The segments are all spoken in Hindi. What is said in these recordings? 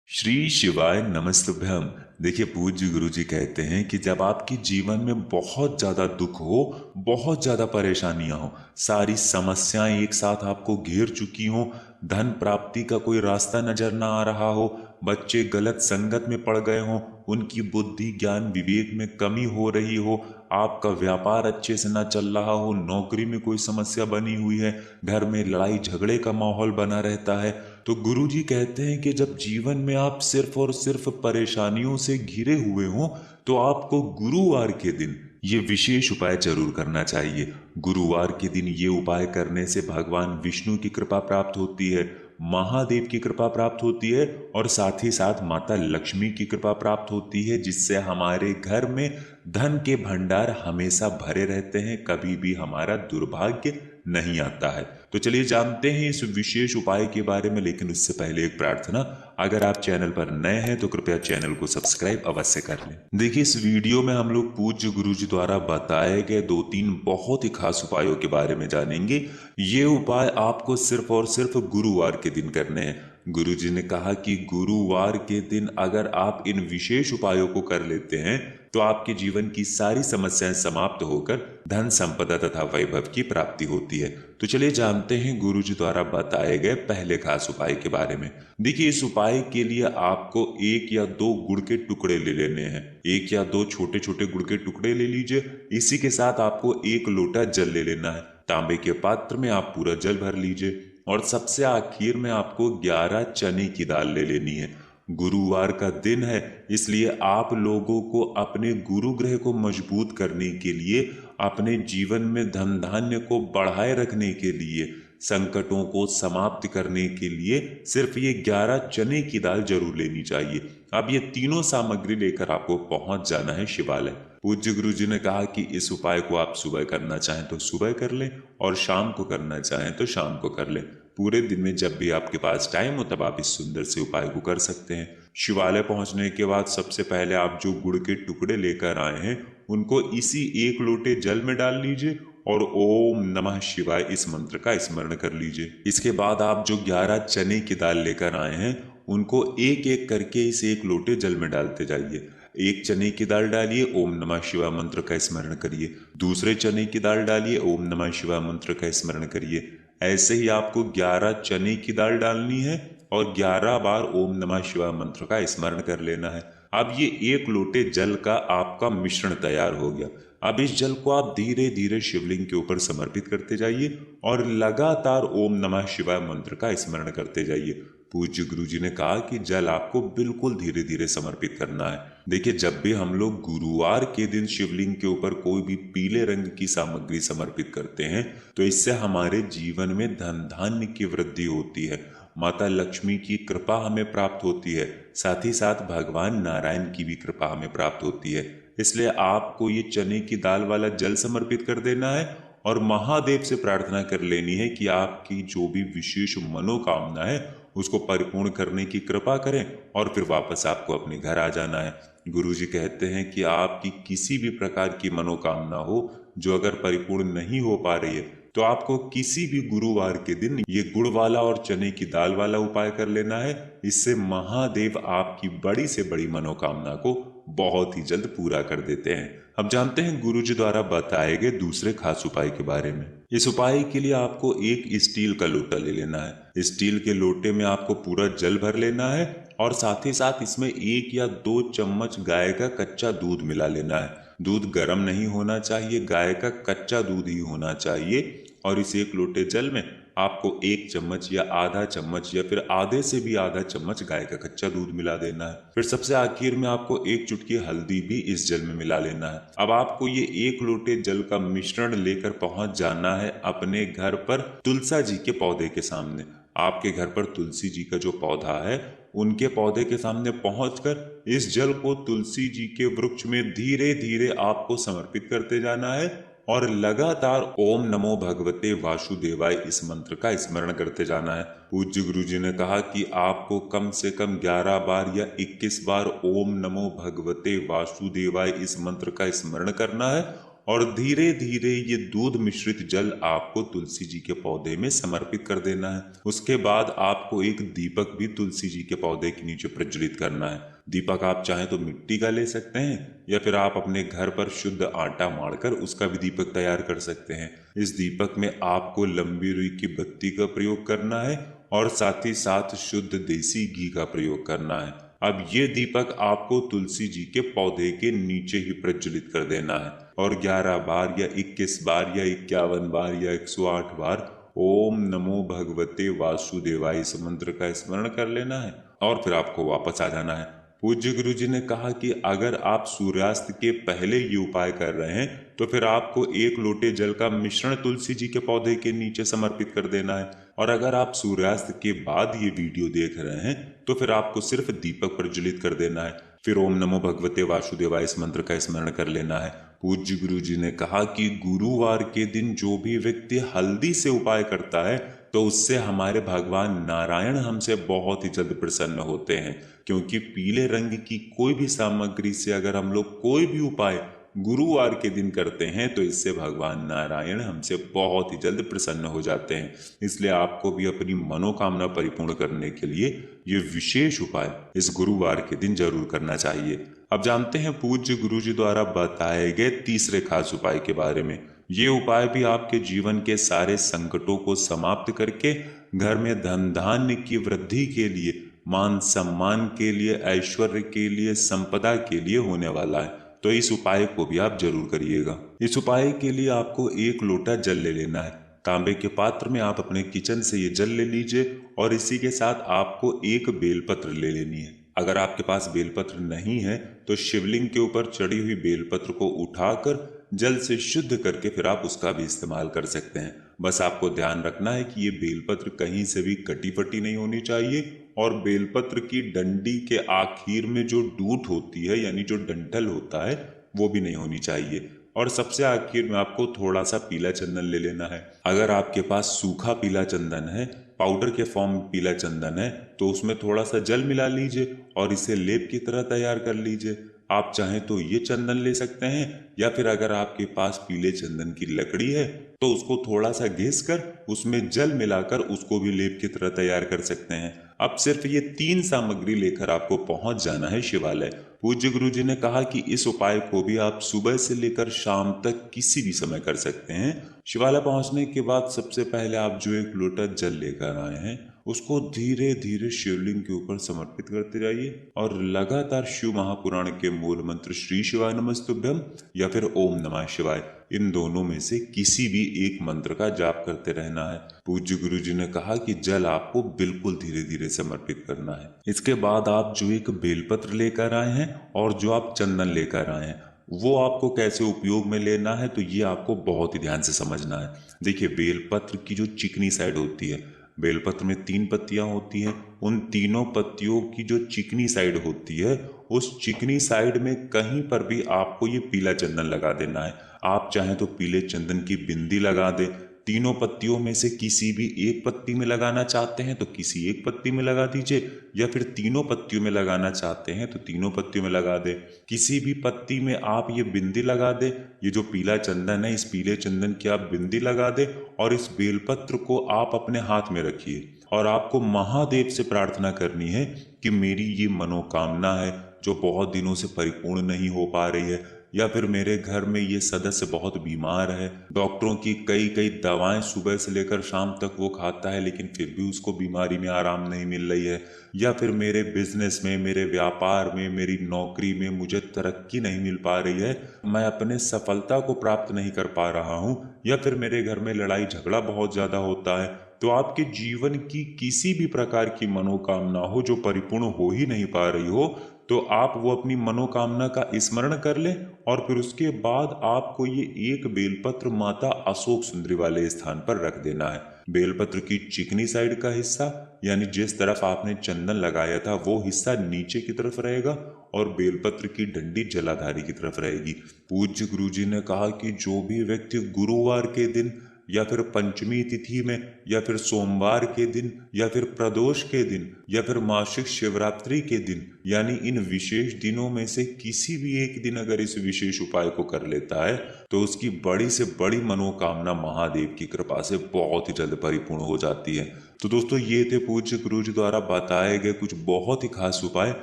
श्री शिवाय नमस्तुभ्यम। देखिए, पूज्य गुरु जी कहते हैं कि जब आपके जीवन में बहुत ज़्यादा दुख हो, बहुत ज़्यादा परेशानियां हो, सारी समस्याएं एक साथ आपको घेर चुकी हो, धन प्राप्ति का कोई रास्ता नजर ना आ रहा हो, बच्चे गलत संगत में पड़ गए हों, उनकी बुद्धि ज्ञान विवेक में कमी हो रही हो, आपका व्यापार अच्छे से ना चल रहा हो, नौकरी में कोई समस्या बनी हुई है, घर में लड़ाई झगड़े का माहौल बना रहता है, तो गुरु जी कहते हैं कि जब जीवन में आप सिर्फ और सिर्फ परेशानियों से घिरे हुए हों, तो आपको गुरुवार के दिन ये विशेष उपाय जरूर करना चाहिए। गुरुवार के दिन ये उपाय करने से भगवान विष्णु की कृपा प्राप्त होती है, महादेव की कृपा प्राप्त होती है और साथ ही साथ माता लक्ष्मी की कृपा प्राप्त होती है, जिससे हमारे घर में धन के भंडार हमेशा भरे रहते हैं, कभी भी हमारा दुर्भाग्य नहीं आता है। तो चलिए जानते हैं इस विशेष उपाय के बारे में, लेकिन उससे पहले एक प्रार्थना। अगर आप चैनल पर नए हैं तो कृपया चैनल को सब्सक्राइब अवश्य कर लें। देखिए, इस वीडियो में हम लोग पूज्य गुरु जी द्वारा बताए गए 2-3 बहुत ही खास उपायों के बारे में जानेंगे। ये उपाय आपको सिर्फ और सिर्फ गुरुवार के दिन करने हैं। गुरु जी ने कहा कि गुरुवार के दिन अगर आप इन विशेष उपायों को कर लेते हैं तो आपके जीवन की सारी समस्याएं समाप्त होकर धन संपदा तथा वैभव की प्राप्ति होती है। तो चलिए जानते हैं गुरु जी द्वारा बताए गए पहले खास उपाय के बारे में। देखिए, इस उपाय के लिए आपको 1 या 2 गुड़ के टुकड़े ले लेने हैं। 1 या 2 छोटे छोटे गुड़ के टुकड़े ले लीजिए। इसी के साथ आपको 1 लोटा जल ले लेना है। तांबे के पात्र में आप पूरा जल भर लीजिए और सबसे आखिर में आपको 11 चने की दाल ले लेनी है। गुरुवार का दिन है, इसलिए आप लोगों को अपने गुरु ग्रह को मजबूत करने के लिए, अपने जीवन में धन धान्य को बढ़ाए रखने के लिए, संकटों को समाप्त करने के लिए सिर्फ ये 11 चने की दाल जरूर लेनी चाहिए। अब ये तीनों सामग्री लेकर आपको पहुंच जाना है शिवालय। पूज्य गुरु जी ने कहा कि इस उपाय को आप सुबह करना चाहें तो सुबह कर लें और शाम को करना चाहें तो शाम को कर लें। पूरे दिन में जब भी आपके पास टाइम हो तब आप इस सुंदर से उपाय को कर सकते हैं। शिवालय पहुंचने के बाद सबसे पहले आप जो गुड़ के टुकड़े लेकर आए हैं उनको इसी 1 लोटे जल में डाल लीजिए और ओम नमः शिवाय इस मंत्र का स्मरण कर लीजिए। इसके बाद आप जो 11 चने की दाल लेकर आए हैं उनको एक एक करके इस 1 लोटे जल में डालते जाइए। 1 चने की दाल डालिए, ओम नमः शिवाय मंत्र का स्मरण करिए। दूसरे चने की दाल डालिए, ओम नमः शिवाय मंत्र का स्मरण करिए। ऐसे ही आपको 11 चने की दाल डालनी है और 11 बार ओम नमः शिवाय मंत्र का स्मरण कर लेना है। अब ये 1 लोटे जल का आपका मिश्रण तैयार हो गया। अब इस जल को आप धीरे धीरे शिवलिंग के ऊपर समर्पित करते जाइए और लगातार ओम नमः शिवाय मंत्र का स्मरण करते जाइए। पूज्य गुरु जी ने कहा कि जल आपको बिल्कुल धीरे धीरे समर्पित करना है। देखिए, जब भी हम लोग गुरुवार के दिन शिवलिंग के ऊपर कोई भी पीले रंग की सामग्री समर्पित करते हैं तो इससे हमारे जीवन में धन धान्य की वृद्धि होती है, माता लक्ष्मी की कृपा हमें प्राप्त होती है, साथ ही साथ भगवान नारायण की भी कृपा हमें प्राप्त होती है। इसलिए आपको ये चने की दाल वाला जल समर्पित कर देना है और महादेव से प्रार्थना कर लेनी है कि आपकी जो भी विशेष मनोकामना है उसको परिपूर्ण करने की कृपा करें और फिर वापस आपको अपने घर आ जाना है। गुरु जी कहते हैं कि आपकी किसी भी प्रकार की मनोकामना हो जो अगर परिपूर्ण नहीं हो पा रही है तो आपको किसी भी गुरुवार के दिन ये गुड़ वाला और चने की दाल वाला उपाय कर लेना है। इससे महादेव आपकी बड़ी से बड़ी मनोकामना को बहुत ही जल्द पूरा कर देते हैं। अब जानते हैं गुरु जी द्वारा बताए गए दूसरे खास उपाय के बारे में। इस उपाय के लिए आपको 1 स्टील का लोटा ले लेना है। स्टील के लोटे में आपको पूरा जल भर लेना है और साथ ही साथ इसमें 1 या 2 चम्मच गाय का कच्चा दूध मिला लेना है। दूध गर्म नहीं होना चाहिए, गाय का कच्चा दूध ही होना चाहिए। और इस 1 लोटे जल में आपको 1 चम्मच या आधा चम्मच या फिर आधे से भी आधा चम्मच गाय का कच्चा दूध मिला देना है। फिर सबसे आखिर में आपको 1 चुटकी हल्दी भी इस जल में मिला लेना है। अब आपको ये 1 लोटे जल का मिश्रण लेकर पहुंच जाना है अपने घर पर तुलसा जी के पौधे के सामने। आपके घर पर तुलसी जी का जो पौधा है उनके पौधे के सामने पहुंचकर इस जल को तुलसी जी के वृक्ष में धीरे धीरे आपको समर्पित करते जाना है और लगातार ओम नमो भगवते वासुदेवाय इस मंत्र का स्मरण करते जाना है। पूज्य गुरु जी ने कहा कि आपको कम से कम 11 बार या 21 बार ओम नमो भगवते वासुदेवाय इस मंत्र का स्मरण करना है और धीरे धीरे ये दूध मिश्रित जल आपको तुलसी जी के पौधे में समर्पित कर देना है। उसके बाद आपको एक दीपक भी तुलसी जी के पौधे के नीचे प्रज्वलित करना है। दीपक आप चाहें तो मिट्टी का ले सकते हैं या फिर आप अपने घर पर शुद्ध आटा मारकर उसका भी दीपक तैयार कर सकते हैं। इस दीपक में आपको लंबी रुई की बत्ती का प्रयोग करना है और साथ ही साथ शुद्ध देसी घी का प्रयोग करना है। अब ये दीपक आपको तुलसी जी के पौधे के नीचे ही प्रज्वलित कर देना है और 11 बार या 21 बार या 51 बार या 108 बार ओम नमो भगवते वासुदेवाय इस मंत्र का स्मरण कर लेना है और फिर आपको वापस आ जाना है। पूज्य गुरु जी ने कहा कि अगर आप सूर्यास्त के पहले ये उपाय कर रहे हैं तो फिर आपको 1 लोटे जल का मिश्रण तुलसी जी के पौधे के नीचे समर्पित कर देना है, और अगर आप सूर्यास्त के बाद ये वीडियो देख रहे हैं तो फिर आपको सिर्फ दीपक प्रज्वलित कर देना है। फिर ओम नमो भगवते वासुदेवाय इस मंत्र का स्मरण कर लेना है। पूज्य गुरु जी ने कहा कि गुरुवार के दिन जो भी व्यक्ति हल्दी से उपाय करता है तो उससे हमारे भगवान नारायण हमसे बहुत ही जल्द प्रसन्न होते हैं, क्योंकि पीले रंग की कोई भी सामग्री से अगर हम लोग कोई भी उपाय गुरुवार के दिन करते हैं तो इससे भगवान नारायण हमसे बहुत ही जल्द प्रसन्न हो जाते हैं। इसलिए आपको भी अपनी मनोकामना परिपूर्ण करने के लिए ये विशेष उपाय इस गुरुवार के दिन जरूर करना चाहिए। अब जानते हैं पूज्य गुरु जी द्वारा बताए गए तीसरे खास उपाय के बारे में। ये उपाय भी आपके जीवन के सारे संकटों को समाप्त करके घर में धन धान्य की वृद्धि के लिए, मान सम्मान के लिए, ऐश्वर्य के लिए, संपदा के लिए होने वाला है। तो इस उपाय को भी आप जरूर करिएगा। इस उपाय के लिए आपको 1 लोटा जल ले लेना है। तांबे के पात्र में आप अपने किचन से ये जल ले लीजिए और इसी के साथ आपको 1 बेलपत्र ले लेनी है। अगर आपके पास बेलपत्र नहीं है तो शिवलिंग के ऊपर चढ़ी हुई बेलपत्र को उठाकर जल से शुद्ध करके फिर आप उसका भी इस्तेमाल कर सकते हैं। बस आपको ध्यान रखना है कि ये बेलपत्र कहीं से भी कटी फटी नहीं होनी चाहिए और बेलपत्र की डंडी के आखिर में जो डूट होती है यानी जो डंठल होता है वो भी नहीं होनी चाहिए। और सबसे आखिर में आपको थोड़ा सा पीला चंदन ले लेना है। अगर आपके पास सूखा पीला चंदन है, पाउडर के फॉर्म में पीला चंदन है, तो उसमें थोड़ा सा जल मिला लीजिए और इसे लेप की तरह तैयार कर लीजिए। आप चाहें तो ये चंदन ले सकते हैं या फिर अगर आपके पास पीले चंदन की लकड़ी है तो उसको थोड़ा सा घिस कर उसमें जल मिलाकर उसको भी लेप की तरह तैयार कर सकते हैं। अब सिर्फ ये 3 सामग्री लेकर आपको पहुंच जाना है शिवालय। पूज्य गुरु जी ने कहा कि इस उपाय को भी आप सुबह से लेकर शाम तक किसी भी समय कर सकते हैं। शिवालय पहुंचने के बाद सबसे पहले आप जो 1 लोटा जल लेकर आए हैं उसको धीरे धीरे शिवलिंग के ऊपर समर्पित करते जाइए और लगातार शिव महापुराण के मूल मंत्र श्री शिवाय नमस्तुभ्यम या फिर ओम नमः शिवाय, इन दोनों में से किसी भी एक मंत्र का जाप करते रहना है। पूज्य गुरु जी ने कहा कि जल आपको बिल्कुल धीरे धीरे समर्पित करना है। इसके बाद आप जो 1 बेलपत्र लेकर आए हैं और जो आप चंदन लेकर आए हैं वो आपको कैसे उपयोग में लेना है तो ये आपको बहुत ही ध्यान से समझना है। देखिए, बेलपत्र की जो चिकनी साइड होती है, बेलपत्र में 3 पत्तियां होती हैं, उन तीनों पत्तियों की जो चिकनी साइड होती है उस चिकनी साइड में कहीं पर भी आपको ये पीला चंदन लगा देना है। आप चाहें तो पीले चंदन की बिंदी लगा दें। तीनों पत्तियों में से किसी भी एक पत्ती में लगाना चाहते हैं तो किसी एक पत्ती में लगा दीजिए या फिर तीनों पत्तियों में लगाना चाहते हैं तो तीनों पत्तियों में लगा दे। किसी भी पत्ती में आप ये बिंदी लगा दे। ये जो पीला चंदन है इस पीले चंदन की आप बिंदी लगा दे और इस बेलपत्र को आप अपने हाथ में रखिए और आपको महादेव से प्रार्थना करनी है कि मेरी ये मनोकामना है जो बहुत दिनों से परिपूर्ण नहीं हो पा रही है, या फिर मेरे घर में ये सदस्य बहुत बीमार है, डॉक्टरों की कई दवाएं सुबह से लेकर शाम तक वो खाता है लेकिन फिर भी उसको बीमारी में आराम नहीं मिल रही है, या फिर मेरे बिजनेस में, मेरे व्यापार में, मेरी नौकरी में मुझे तरक्की नहीं मिल पा रही है, मैं अपने सफलता को प्राप्त नहीं कर पा रहा हूँ, या फिर मेरे घर में लड़ाई झगड़ा बहुत ज़्यादा होता है। तो आपके जीवन की किसी भी प्रकार की मनोकामना हो जो परिपूर्ण हो ही नहीं पा रही हो तो आप वो अपनी मनोकामना का स्मरण कर लें और फिर उसके बाद आपको ये 1 बेलपत्र माता अशोक सुंदरी वाले स्थान पर रख देना है। बेलपत्र की चिकनी साइड का हिस्सा यानी जिस तरफ आपने चंदन लगाया था वो हिस्सा नीचे की तरफ रहेगा और बेलपत्र की डंडी जलाधारी की तरफ रहेगी। पूज्य गुरु जी ने कहा कि जो भी व्यक्ति गुरुवार के दिन या फिर पंचमी तिथि में, या फिर सोमवार के दिन, या फिर प्रदोष के दिन, या फिर मासिक शिवरात्रि के दिन, यानी इन विशेष दिनों में से किसी भी एक दिन अगर इस विशेष उपाय को कर लेता है तो उसकी बड़ी से बड़ी मनोकामना महादेव की कृपा से बहुत ही जल्द परिपूर्ण हो जाती है। तो दोस्तों, ये थे पूज्य गुरु जी द्वारा बताए गए कुछ बहुत ही खास उपाय।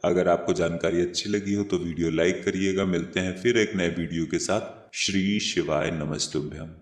अगर आपको जानकारी अच्छी लगी हो तो वीडियो लाइक करिएगा। मिलते हैं फिर एक नए वीडियो के साथ। श्री शिवाय नमस्तुभ्यम।